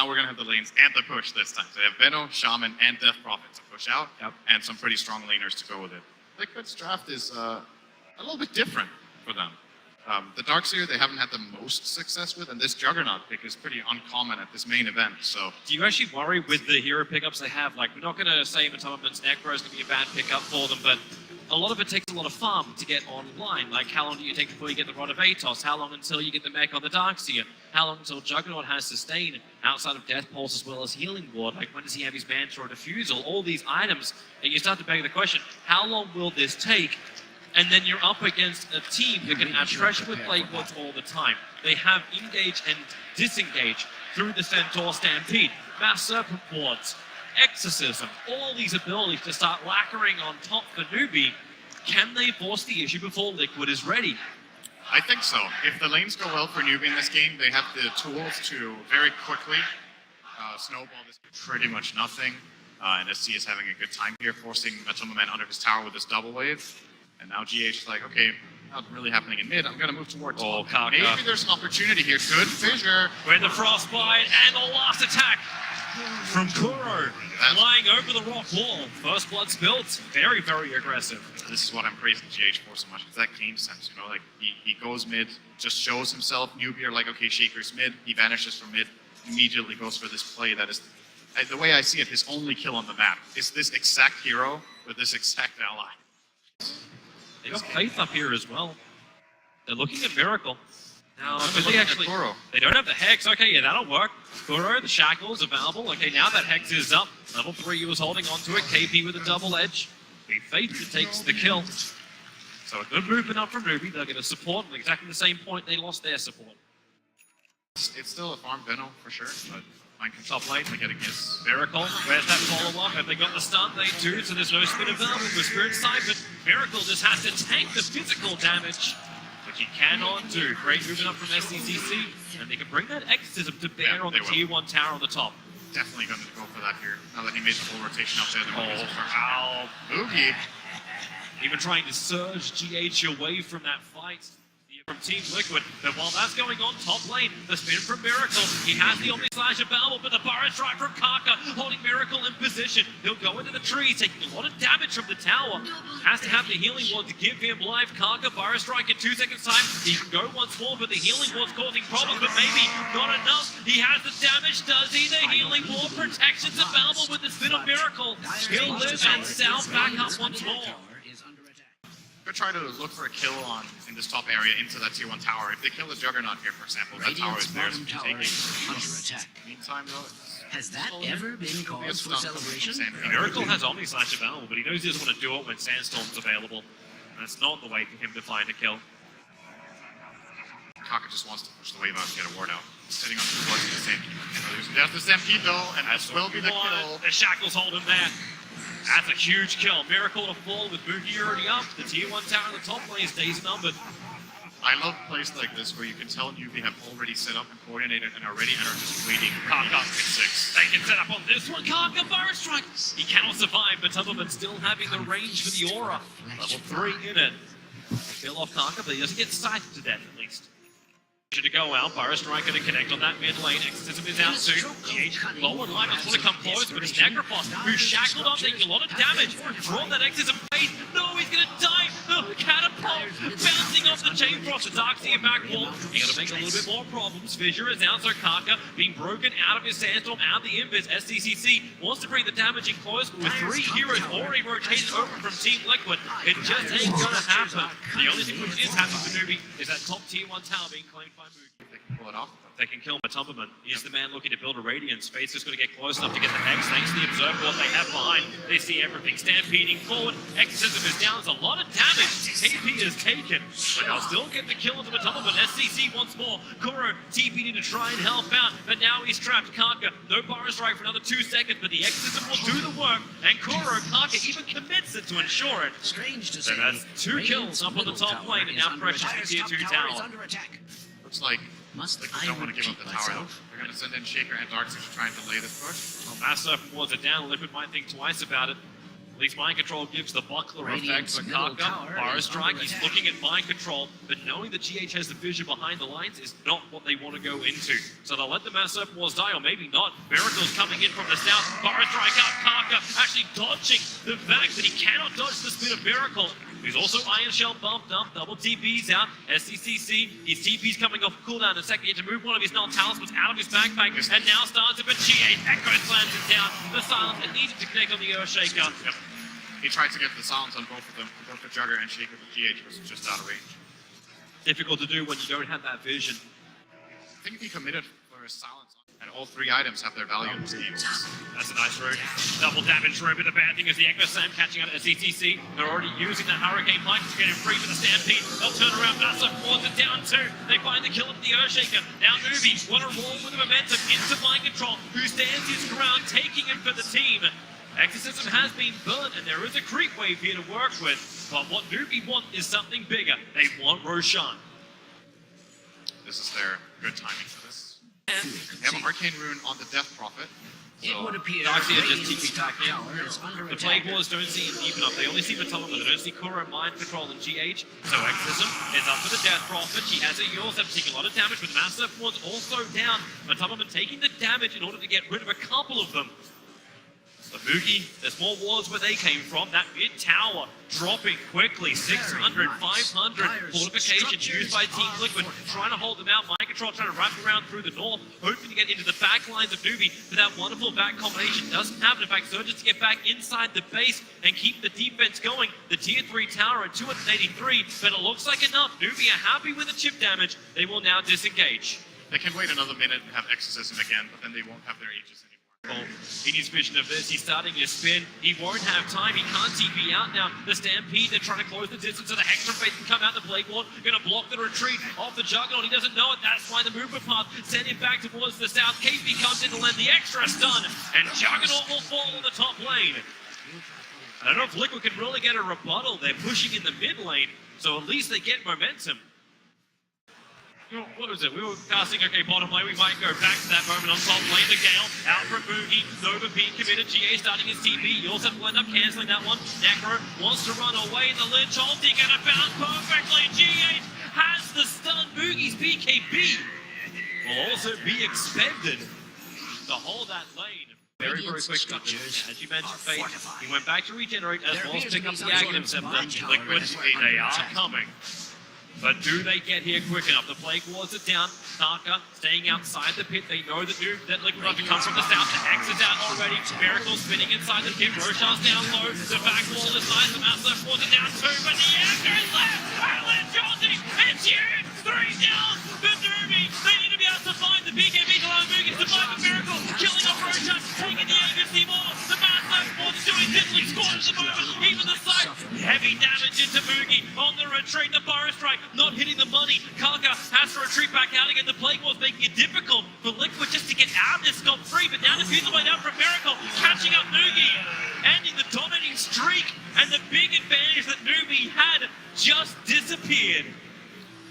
now we're going to have the lanes and the push this time. So they have Benno, Shaman, and Death Prophet to push out, and some pretty strong laners to go with it. Liquid's draft is a little bit different for them. The Darkseer they haven't had the most success with, and this Juggernaut pick is pretty uncommon at this main event, so... Do you actually worry with the hero pickups they have? Like, we're not going to say Matomaman's Necro is going to be a bad pickup for them, but a lot of it takes a lot of farm to get online. Like, how long do you take before you get the Rod of Atos? How long until you get the mech on the Darkseer? How long until Juggernaut has sustain outside of Death Pulse as well as Healing Ward? Like, when does he have his Mantra or Diffusal? All these items, and you start to beg the question, how long will this take? And then you're up against a team that can add pressure with Blade Wards all the time. They have engage and disengage through the Centaur Stampede, Mass Serpent Wards, Exorcism, all these abilities to start lacquering on top for Newbee. Can they force the issue before Liquid is ready? I think so. If the lanes go well for Newbee in this game, they have the tools to very quickly snowball this pretty much nothing. And SC is having a good time here, forcing Matomaman under his tower with this double wave. And now GH is like, okay, not really happening in mid. I'm going to move towards top. Maybe there's an opportunity here. Good fissure. With the Frostbite and the last attack from Kuro. Flying over the rock wall. First blood spilled. Very, very aggressive. This is what I'm praising GH for so much. It's that game sense, you know? Like, he goes mid, just shows himself. Newbee are like, okay, Shaker's mid. He vanishes from mid. Immediately goes for this play that is, the way I see it, his only kill on the map is this exact hero with this exact ally. They got Faith up here as well. They're looking at Miracle. Now, they don't have the Hex. Okay, yeah, that'll work. Kuro, the Shackles available. Okay, now that Hex is up. Level 3, he was holding onto it. KP with a double edge. Be Faith that takes the kill. So a good movement up from Newbee. They're going to support at exactly the same point they lost their support. It's still a farm Benno for sure, but mind control top lane. they're getting his. Miracle, where's that follow-up? Have they got the stun? They do, so there's no spin available with Spirit Sight, but Miracle just has to tank the physical damage, which he cannot do. Great movement up from SDCC, and they can bring that Exorcism to bear on the Tier 1 tower on the top. Definitely going to go for that here, now that he made the full rotation up there. Ow. Oogie. Even trying to surge GH away from that fight from Team Liquid, but while that's going on top lane, the spin from Miracle, he has the Omni Slash available, but the Burrow Strike from Kaka holding Miracle in position. He'll go into the trees, taking a lot of damage from the tower. Has to have the Healing Ward to give him life. Kaka, Burrow Strike in 2 seconds time. He can go once more, but the Healing Ward's causing problems, but maybe not enough. He has the damage, does he? The Healing Ward protection's available with the spin of Miracle. He'll live and sound back up once more. Could try to look for a kill on in this top area into that Tier 1 tower. If they kill the Juggernaut here, for example, that tower is theirs to be taken. Meantime, though, has that ever been cause for celebration? Miracle has Omni Slash available, but he knows he doesn't want to do it when Sandstorm's available. And it's not the way for him to find a kill. Kaka just wants to push the wave out and get a ward out. Sitting on the towards the Stampede. There's the Stampede, though, and that will be the kill. The Shackles hold him there. That's a huge kill. Miracle to fall with Boogie already up. The Tier 1 tower in the top lane stays numbered. I love plays like this where you can tell Newbee have already set up and coordinated and already and are just waiting. Kaka at 6. They can set up on this one. Kaka Burrow Strike. He cannot survive, but Tubberman still having the range for the aura. Level 3 in it. Kill off Kaka, but he doesn't get sighted to death at least. To go out, Burrow Strike going to connect on that mid lane. Exorcism is out too. GH lower line doesn't want to come close, but it's Necrophos who's shackled up, taking a lot of damage. Draw that Exorcism face. No, he's going to die. The catapult bouncing off the chain frost. The Darkseer back wall. He got to make a little bit more problems. Fissure is out, so Kaka being broken out of his Sandstorm, out of the Invis. SDCC wants to bring the damage in close, but with 3 heroes already rotated over from Team Liquid, it just ain't going to happen. The only thing which is happening for Newbee is that top Tier 1 tower being claimed by Moody. They can pull it off. They can kill Matomaman. He's the man looking to build a Radiance. Space is going to get close enough to get the Hex. Thanks to the Observer what they have behind. They see everything stampeding forward. Exorcism is down. There's a lot of damage. KP is taken, but they'll still get the kill into Matomaman. SCC once more. Kuro TP'ing to try and help out, but now he's trapped. Kaka, no Burrow Strike for another 2 seconds, but the Exorcism will do the work, and Kuro, Kaka even commits it to ensure it. Strange to so that's 2 kills up on the top lane, and now pressure to Tier 2 tower. Looks like they don't want to give up the tower though. They're going to send in Shaker and Darkseer to try and delay this push. Well, Mass Serpent Wards are down. Liquid might think twice about it. At least Mind Control gives the buckler Radiant's effect for middle Kaka. tower Fire is Strike, under he's attack. looking at Mind Control, but knowing that GH has the vision behind the lines is not what they want to go into. So they'll let the Master Wars die, or maybe not. Miracle's coming in from the south. Fire Strike out, Kaka actually dodging the fact that he cannot dodge the spin of Miracle. He's also Iron Shell bumped up, double TP's out, SCCC, his TP's coming off cooldown in a second. He had to move one of his null talismans out of his backpack, and now starts it, but GH Echo slams it down. The silence, it needed to connect on the Earthshaker. Yep. He tried to get the silence on both of them, both the Jugger and Shaker, but GH was just out of range. Difficult to do when you don't have that vision. I think he committed for his silence, and all three items have their value in this game. That's a nice route. Double damage route, but the bad thing is the Echo Slam catching out at CTC. They're already using that Hurricane Punch to get him free for the Stampede. They'll turn around, Massive forwards it down too. They find the kill of the Earthshaker. Now Newbee want to roll with the momentum into Mind Control, who stands his ground, taking it for the team. Exorcism has been burnt, and there is a creep wave here to work with. But what Newbee want is something bigger. They want Roshan. This is their good timing for this. They have an Arcane Rune on the Death Prophet. It So would appear Darkseid just Radiant's TP top back in. tower is under The attack. Plague Wars don't seem even up. They only see Matulama, they don't see Kuro, Mind Control, and GH. So Exorcism is up for the Death Prophet. She has a Yorstep taking a lot of damage, but Master Ward's also down. Matulama taking the damage in order to get rid of a couple of them. The Moogie, there's more wars where they came from. That mid tower dropping quickly, 600, 500 fortifications used by Team Liquid, trying to hold them out. Mind Control trying to wrap around through the north, hoping to get into the back lines of Newbee, but that wonderful back combination doesn't happen. In fact, Surges to get back inside the base and keep the defense going. The tier 3 tower at 283, but it looks like enough. Newbee are happy with the chip damage. They will now disengage. they can wait another minute and have Exorcism again, but then they won't have their Aegis anymore. In his vision of this, he's starting his spin. He won't have time. He can't TP out now. The Stampede, they're trying to close the distance so the Hextra Fate can come out. The Plague Ward gonna block the retreat off the Juggernaut. He doesn't know it. That's why the movement path sent him back towards the south. KP comes in to land the extra stun, and Juggernaut will fall in the top lane. I don't know if Liquid can really get a rebuttal. They're pushing in the mid lane, so at least they get momentum. What was it? We were casting, okay, bottom lane, we might go back to that moment on top lane. The Gale, out from Moogie, Nova being committed, GA starting his TP, you also will end up cancelling that one. Necro wants to run away, the Lynch ulti gonna bounce perfectly, GA has the stun, Moogie's BKB will also be expended to hold that lane. Very quick touch. As you mentioned, Fate, he went back to regenerate as well as pick up the Aghanim Scepter. Liquid, they are coming. But do they get here quick enough? The Plague Wars are down. Taka staying outside the pit. They know that Liquid have to come from the south. The Hex is out already. Miracle spinning inside the pit. Roshan's down low. The back wall is nice. The Master Force are down too. But the Echo is left. Island Jonesy. It's huge. 3 down. The Newbee. They need to be able to find the BKB to allow Moogie to survive a Miracle. Killing off Roshan. Taking the agency more. The Master Force is doing diddly squad at the moment. Even the side. Heavy damage into Moogie. On the retreat. The Fire Strike. Not hitting the money. Kaka has to retreat back out again. The Plague Wars making it difficult for Liquid just to get out of this scot-free, but now defeats the way down from Miracle, catching up Noogie, ending the dominating streak, and the big advantage that Newbee had just disappeared.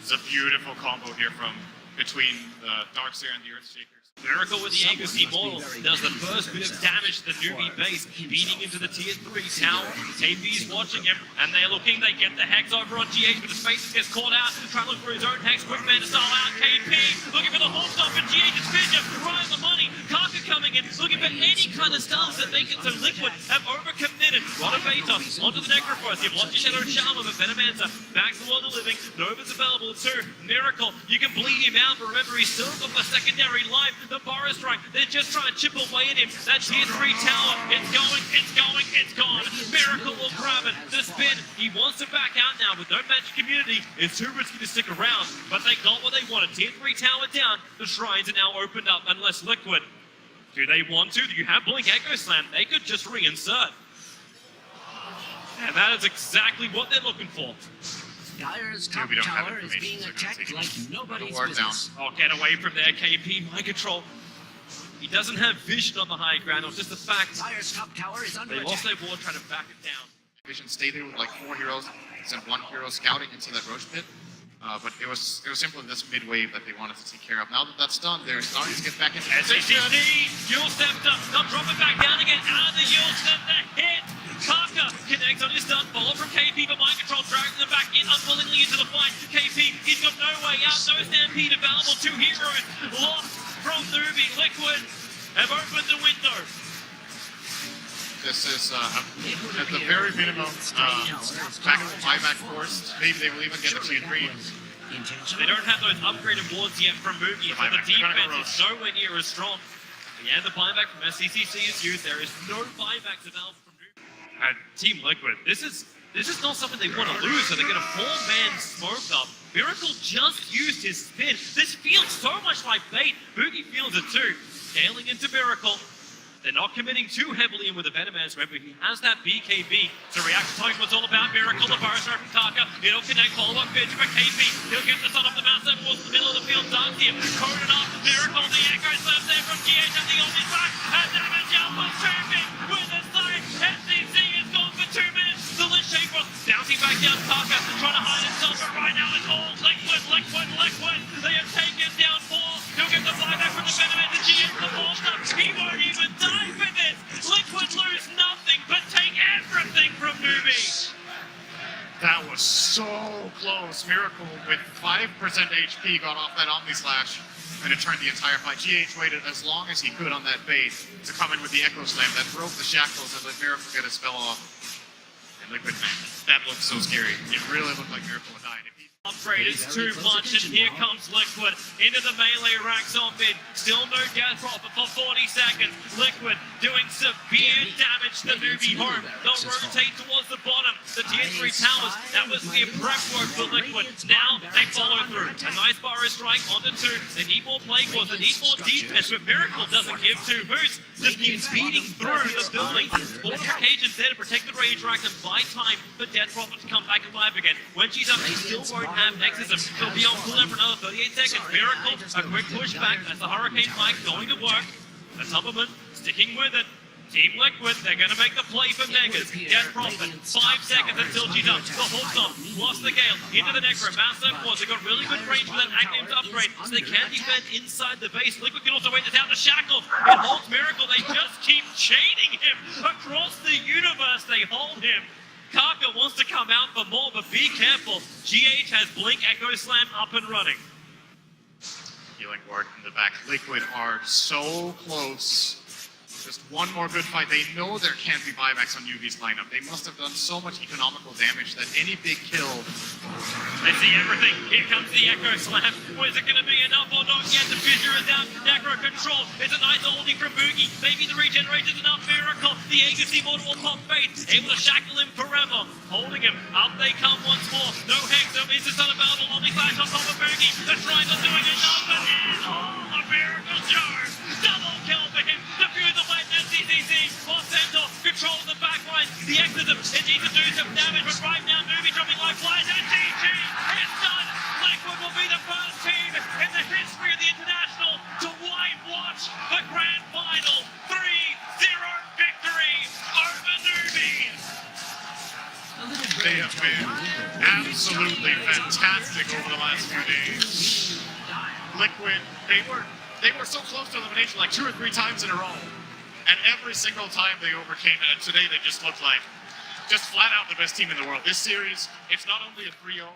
It's a beautiful combo here from between the Darkseer and the Earthshakers. Miracle with the Aegis Immortal does the first bit of damage to the Newbee base, beating into the tier 3 tower. KP's watching him, and they're looking. They get the Hex over on GH, but his face gets caught out. Trying to look for his own Hex. Quick man to stall out. KP looking for the whole stop, and GH's vision. Right on the money. Kaka coming in, looking for any kind of stuns that make it so Liquid have overcommitted. What a Vatos onto the Necrophos. You've lost your Shadow Shaman, but Venomancer back to the world of living. Nova's available too. Miracle, you can bleed him out, but remember he's still got the secondary life. The Fire Strike, they're just trying to chip away at him. That tier 3 tower, it's going, it's gone. Miracle will grab it. The spin, he wants to back out now with no magic community. It's too risky to stick around, but they got what they wanted. Tier 3 tower down, the shrines are now opened up, unless Liquid. Do they want to? Do you have Blink Echo Slam? They could just reinsert. And that is exactly what they're looking for. Dire's top we don't have tower is being information, so attacked they're like taking nobody's the ward down. business. Oh, get away from there, KP. Mind Control. He doesn't have vision on the high ground. It was just the fact Dire's top tower is under they lost attack. their ward trying to back it down. Vision stayed there with like 4 heroes, sent 1 hero scouting into that Roche pit. But it was simply this mid wave that they wanted to take care of. Now that that's done, they're starting to get back into SACD, Yule stepped up, they'll drop it back down again, out of the Yule step, the hit, Kaka connects on his stun, follow from KP, but mind control dragging them back in unwillingly into the fight. KP, he's got no way out, no stampede available. Two heroes lost from Newbee. Liquid have opened the window. This is, at the very minimum, back buyback forced. Maybe they will even get the tier 3. They don't have those upgraded wards yet from Moogie, so the defense is nowhere near as strong. Yeah, the buyback from SCCC is used. There is no buybacks available from Newbee. And Team Liquid, this is not something they want to lose, so they get a 4-man smoke up. Miracle just used his spin. This feels so much like bait. Boogie feels it too. Scaling into Miracle. They're not committing too heavily in with the Venomans. Remember, he has that BKB. So reaction time was all about Miracle. The Burst from Kaka. It'll connect, follow up pitch for KP. He'll get the son of the mouse that was in the middle of the field. Dunks him. Coded off the Miracle. The Echo slaps there from GH at the on his back. And damage out for Trapping with a side. SCC is gone for 2 minutes. The Lit Shaper bouncing back down Kaka. Trying to hide himself, but right now it's all Liquid. They have taken down 4. He'll get the flyback from the Venomans. The GH the ball up. He won't even die for this. Liquid lose nothing, but take everything from Newbee. That was so close. Miracle with 5% HP got off that Omni Slash, and it turned the entire fight. GH waited as long as he could on that bait to come in with the Echo Slam that broke the shackles and let Miracle get his spell off. And Liquid, man, that looked so scary. It really looked like Miracle would die. Upgrade is too much, and here comes Liquid into the melee racks on mid. Still no death profit for 40 seconds. Liquid doing severe damage to Newbee home. They'll rotate towards the bottom. The tier 3 towers, that was the prep work for Liquid. Now they follow through. A nice Burrow strike onto 2. They need more play cores, they need more defense, but Miracle doesn't give 2 boots. Just keeps speeding through the building. Fortification's there to protect the Rage Rack and buy time for Death Prophet to come back alive again. When she's up, she still won't have Nexus. He'll be on cooldown for another 38 seconds. Miracle, a quick pushback. That's the Hurricane Mike going to work. The Tubberman sticking with it. Team Liquid, they're going to make the play for Megas. Death Prophet, 5 seconds until she's up. The hook's on, lost the Gale, into the Necro. Massive force, they've got really good range for that active upgrade, so they can defend inside the base. Liquid can also wait this out. The Shackles, it holds Miracle. They just keep chaining him across the universe. They hold him. Kaka wants to come out for more, but be careful. GH has Blink Echo Slam up and running. Healing ward in the back. Liquid are so close. Just one more good fight. They know there can't be buybacks on Newbee's lineup. They must have done so much economical damage that any big kill... They see everything. Here comes the Echo Slam. Is it going to be enough or not yet? The fissure is out. Necro control. It's a nice holding from Boogie. Maybe the regeneration's enough. Miracle. The Agency Mortal will pop fate. Able to shackle him forever. Holding him. Up they come once more. No Hex. No Instant unavailable. Omni Flash on top of Boogie. The Triangle doing enough. But it is all a Miracle charge. Double kill for him. Defuse the fight. SCCC. Or Centaur. Controls the backline. The Exodus. It needs to do some damage. But right now, Newbee dropping life flies. And GG is done. Liquid will be the first team in the history of the International to whitewash the Grand Final. 3-0 victory over Newbee. They have been absolutely fantastic over the last few days. Liquid, they were so close to elimination like 2 or 3 times in a row. And every single time they overcame it, and today they just looked like just flat out the best team in the world. This series, it's not only a 3-0,